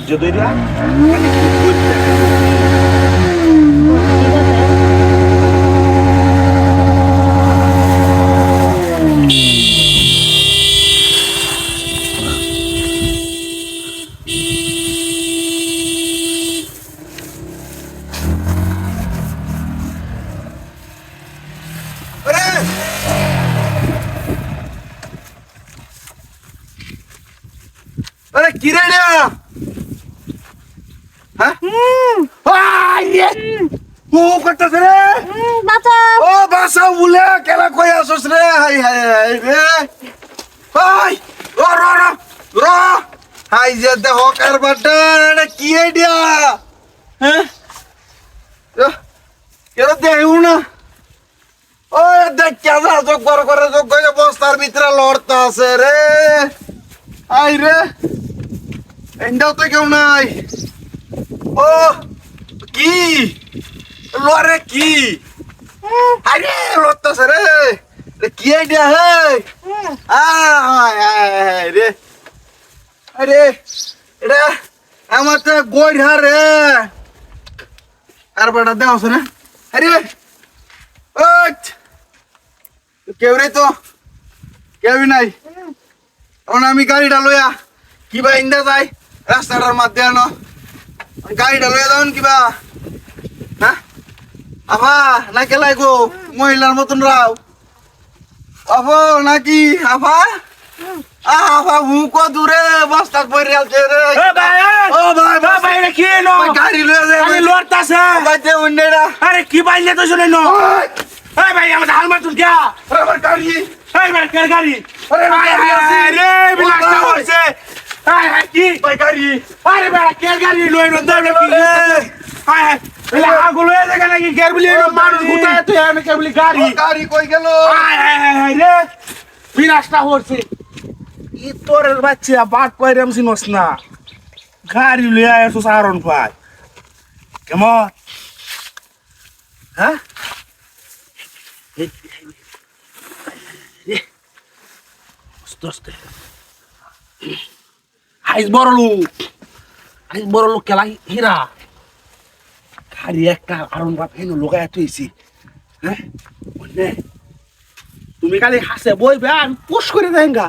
Jodohnya, kira dia. Hah? Kata sere. Oh, bahasa bule, kela koya sosre. Hai. Hai. Ro. Hai jada hokar batan. Kiye dia. Hah? Kira dia una. Oh, deख क्या था joke ये बस्तार भीतर लड़ता से रे आई रे Enda तो क्यों ना आई ओ की लोरे की अरे लड़ता से रे किए दिया है रे अरे इधर हम तो गोड़ हार रे अरे बड़ा दे उसने अरे কেউ রে তো কেউই নাই এখন আমি গাড়িটা লইয়া কিবা ইন্দা যাই রাস্তাটার মধ্যে আনো গাড়িটা লইয়া যাবেন কিবা হ্যাঁ আফা না কেলাই গো মহিলার মতন রাও আফা নাকি আফা আফা ভুকো দূরে বস্তাত পড়ে আছে রে ও ভাই রে কি নো গাড়ি লইয়া যাই আমি লড়তাছে বাইতে উন্নেরা আরে কি বাইলে তো শুনে নো Hey भाई हम हाल मत क्या अरे गाड़ी hey भाई गाड़ी अरे बिलास्ता और से हाय की भाई गाड़ी अरे भाई गाड़ी लोई नो दे हाय ले आगो लोए जगह लगी गेर बोली नो मार घुटा है तो यार मैं क्या बोली गाड़ी कोई गेलो हाय रे बिलास्ता और से ई तोरे बच्चे बात कोई रेम सिनोस ना गाड़ी ले आया सो सारोन भाई केमन हां আইস বড় লোক কেলা হীরা খালি একটা আরন বাপ হেন লোকায় তুইছি হ্যাঁ তুমি খালি হাসে বইবে আমি পুশ করে দেঙ্গা